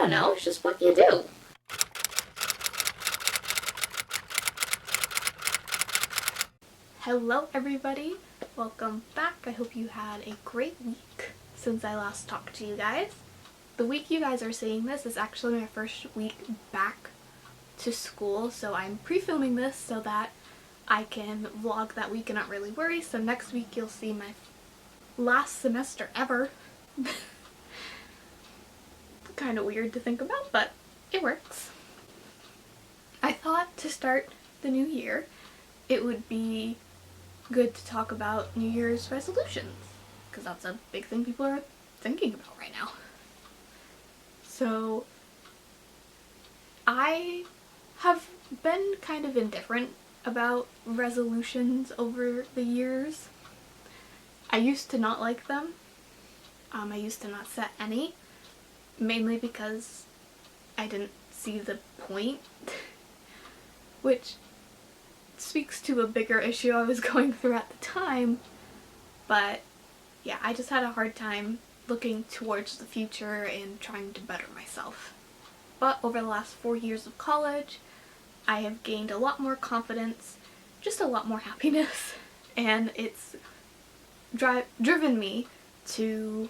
don't know, it's just what you do. Hello everybody, welcome back. I hope you had a great week since I last talked to you guys. The week you guys are seeing this is actually my first week back to school, so I'm pre-filming this so that I can vlog that week and not really worry. So next week you'll see my last semester ever. Kind of weird to think about, but it works. I thought to start the new year it would be good to talk about New Year's resolutions, because that's a big thing people are thinking about right now. So I have been kind of indifferent about resolutions over the years. I used to not like them. I used to not set any, mainly because I didn't see the point, which speaks to a bigger issue I was going through at the time. But yeah, I just had a hard time looking towards the future and trying to better myself. But over the last 4 years of college, I have gained a lot more confidence, just a lot more happiness, and it's driven me to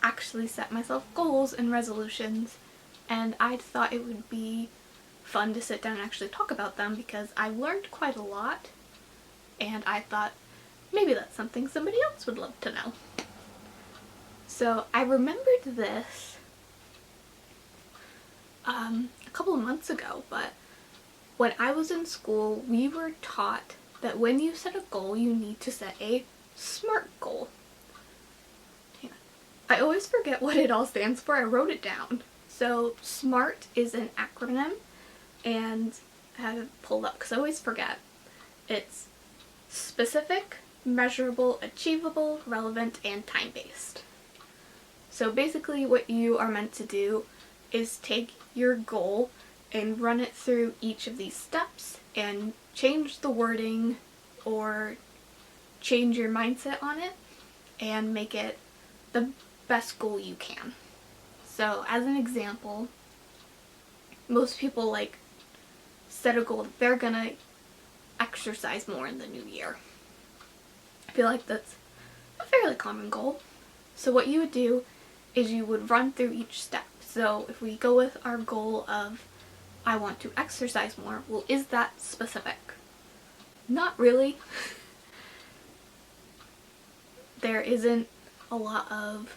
actually set myself goals and resolutions, and I thought it would be fun to sit down and actually talk about them because I learned quite a lot, and I thought maybe that's something somebody else would love to know. So I remembered this a couple of months ago, but when I was in school we were taught that when you set a goal you need to set a SMART goal. I always forget what it all stands for. I wrote it down. So SMART is an acronym, and I have it pulled up because I always forget. It's specific, measurable, achievable, relevant, and time-based. So basically what you are meant to do is take your goal and run it through each of these steps and change the wording or change your mindset on it and make it the best goal you can. So as an example, most people set a goal that they're gonna exercise more in the new year. I feel like that's a fairly common goal. So what you would do is you would run through each step. So if we go with our goal of I want to exercise more, well, is that specific? Not really. There isn't a lot of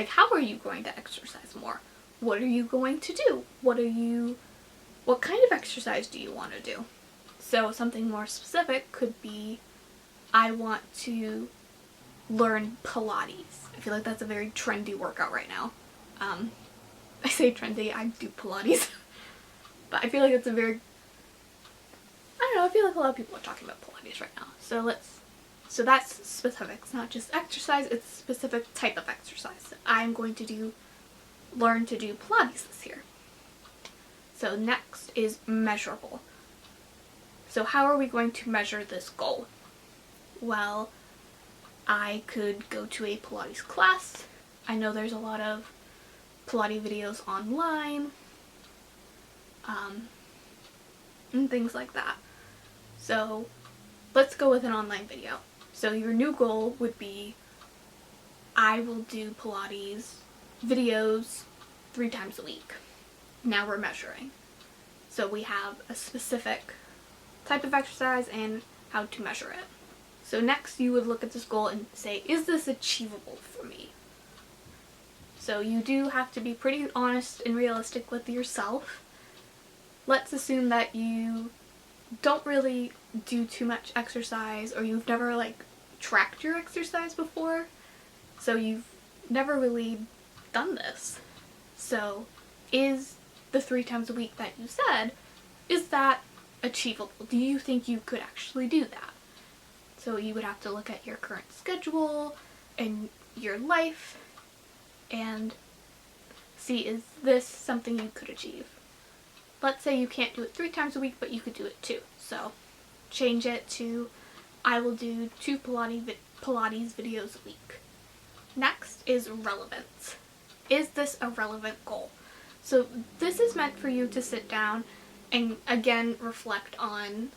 how are you going to exercise more? What are you going to do? What kind of exercise do you want to do? So something more specific could be, I want to learn Pilates. I feel like that's a very trendy workout right now. I say trendy, I do Pilates. But I feel like it's a very, I don't know, I feel like a lot of people are talking about Pilates right now. So that's specific. It's not just exercise, it's a specific type of exercise. I'm going to learn to do Pilates this year. So next is measurable. So how are we going to measure this goal? Well, I could go to a Pilates class. I know there's a lot of Pilates videos online, and things like that. So let's go with an online video. So your new goal would be, I will do Pilates videos 3 times a week. Now we're measuring. So we have a specific type of exercise and how to measure it. So next you would look at this goal and say, is this achievable for me? So you do have to be pretty honest and realistic with yourself. Let's assume that you don't really do too much exercise, or you've never tracked your exercise before, so you've never really done this. So is the 3 times a week that you said, is that achievable? Do you think you could actually do that? So you would have to look at your current schedule and your life and see, is this something you could achieve? Let's say you can't do it 3 times a week, but you could do it 2. So change it to, I will do 2 Pilates videos a week. Next is relevance. is this a relevant goal? So this is meant for you to sit down and again reflect on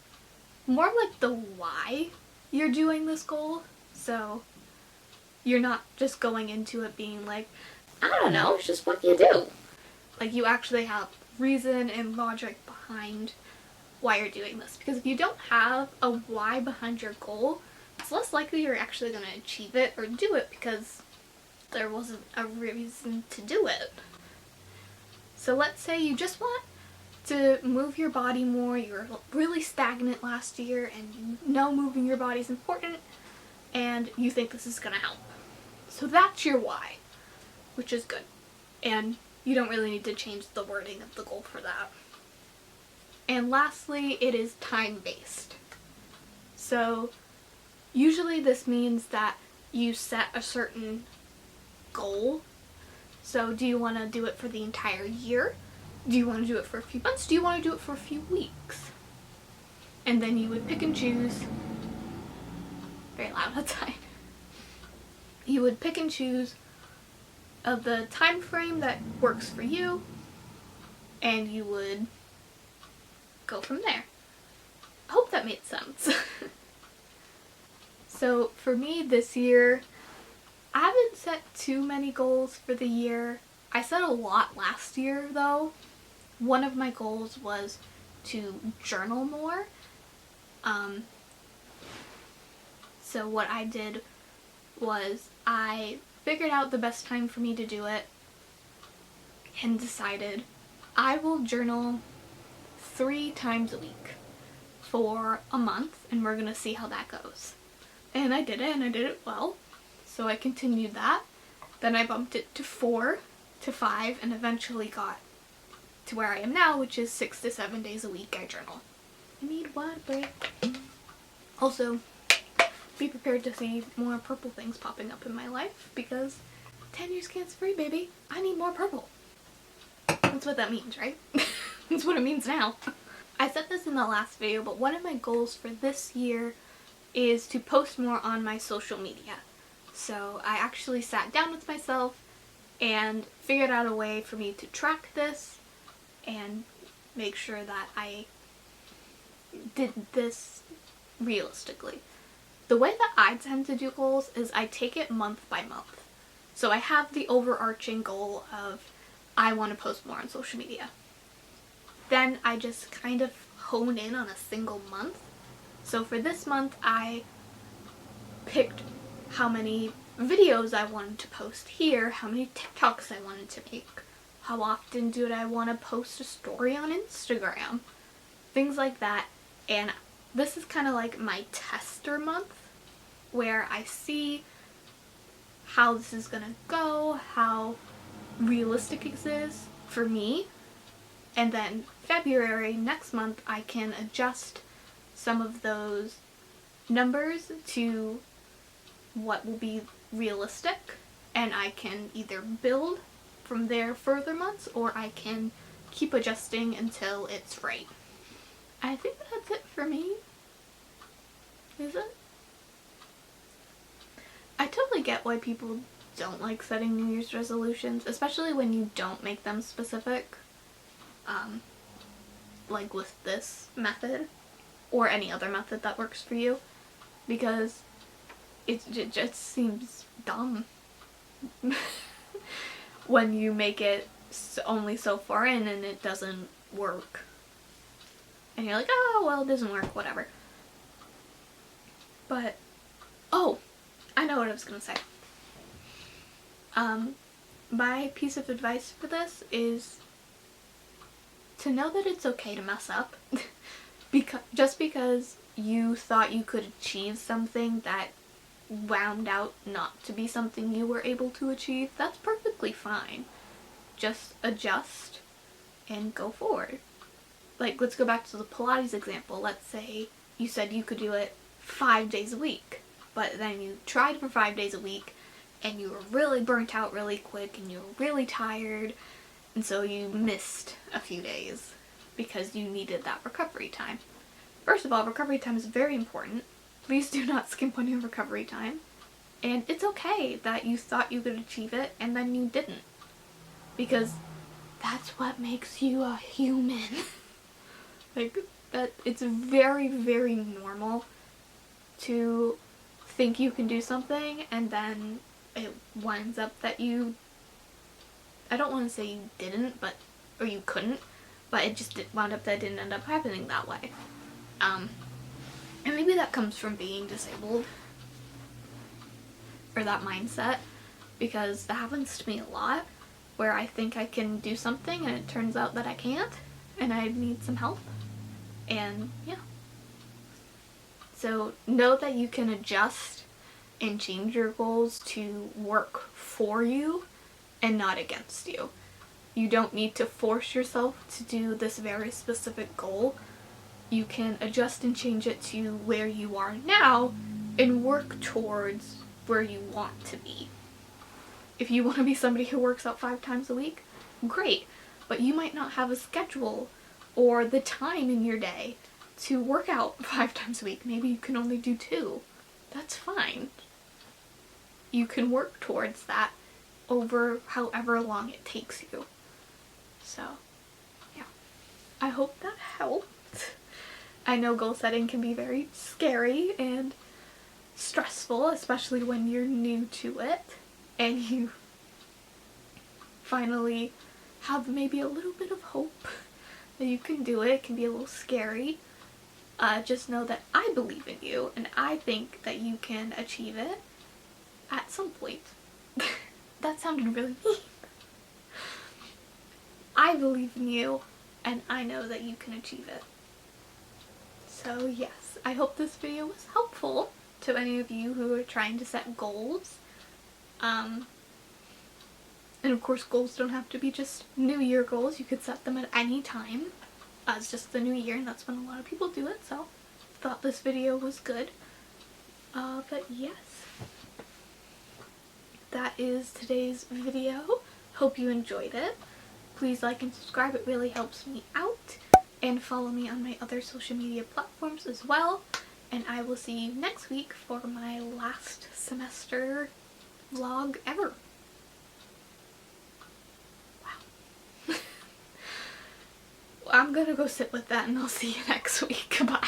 more like the why you're doing this goal. So you're not just going into it being like, I don't know, it's just what you do. Like you actually have reason and logic behind why you're doing this. Because if you don't have a why behind your goal, it's less likely you're actually going to achieve it or do it because there wasn't a reason to do it. So let's say you just want to move your body more, you were really stagnant last year and you know moving your body is important and you think this is going to help. So that's your why, which is good. And you don't really need to change the wording of the goal for that. And lastly, it is time-based. So usually this means that you set a certain goal. So do you want to do it for the entire year? Do you want to do it for a few months? Do you want to do it for a few weeks? And then you would pick and choose. Very loud outside. You would pick and choose of the time frame that works for you, and you would go from there. I hope that made sense. So for me this year, I haven't set too many goals for the year. I set a lot last year though. One of my goals was to journal more. So what I did was I figured out the best time for me to do it and decided I will journal 3 times a week for a month and we're gonna see how that goes. And I did it and I did it well. So I continued that. Then I bumped it to 4 to 5 and eventually got to where I am now, which is 6 to 7 days a week I journal. I need one break. Also, be prepared to see more purple things popping up in my life because 10 years cancer-free, baby. I need more purple. That's what that means, right? That's what it means now. I said this in the last video, but one of my goals for this year is to post more on my social media. So I actually sat down with myself and figured out a way for me to track this and make sure that I did this realistically. The way that I tend to do goals is I take it month by month. So I have the overarching goal of I want to post more on social media. Then I just kind of hone in on a single month. So for this month I picked how many videos I wanted to post here, how many TikToks I wanted to make, how often did I want to post a story on Instagram, things like that. And this is kind of like my tester month where I see how this is gonna go, how realistic it is for me, and then February next month I can adjust some of those numbers to what will be realistic and I can either build from there further months or I can keep adjusting until it's right. I think that's it for me. Is it? I totally get why people don't like setting New Year's resolutions, especially when you don't make them specific. Like with this method or any other method that works for you, because it just seems dumb when you make it only so far in and it doesn't work. And you're like, oh, well, it doesn't work, whatever. But, oh, I know what I was going to say. My piece of advice for this is to know that it's okay to mess up. Just because you thought you could achieve something that wound out not to be something you were able to achieve, that's perfectly fine. Just adjust and go forward. Like, let's go back to the Pilates example. Let's say you said you could do it 5 days a week, but then you tried for 5 days a week and you were really burnt out really quick and you were really tired, and so you missed a few days because you needed that recovery time. First of all, recovery time is very important. Please do not skimp on your recovery time. And it's okay that you thought you could achieve it and then you didn't. because that's what makes you a human. Like, that, it's very, very normal to think you can do something and then it winds up that you, I don't want to say you didn't, but, or you couldn't, but it just wound up that it didn't end up happening that way. And maybe that comes from being disabled, or that mindset, because that happens to me a lot, where I think I can do something and it turns out that I can't, and I need some help. And yeah. So know that you can adjust and change your goals to work for you and not against you. You don't need to force yourself to do this very specific goal. You can adjust and change it to where you are now and work towards where you want to be. If you want to be somebody who works out 5 times a week, great, but you might not have a schedule or the time in your day to work out 5 times a week. Maybe you can only do 2. That's fine. You can work towards that over however long it takes you. So, yeah. I hope that helped. I know goal setting can be very scary and stressful, especially when you're new to it and you finally have maybe a little bit of hope that you can do it. It can be a little scary. Just know that I believe in you and I think that you can achieve it at some point. That sounded really mean. I believe in you and I know that you can achieve it. So yes, I hope this video was helpful to any of you who are trying to set goals. And of course, goals don't have to be just New Year goals. You could set them at any time. It's just the new year, and that's when a lot of people do it, so I thought this video was good. But yes, that is today's video. Hope you enjoyed it. Please like and subscribe, it really helps me out. And follow me on my other social media platforms as well. And I will see you next week for my last semester vlog ever. I'm gonna go sit with that and I'll see you next week. Bye.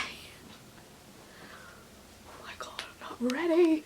Oh my god, I'm not ready.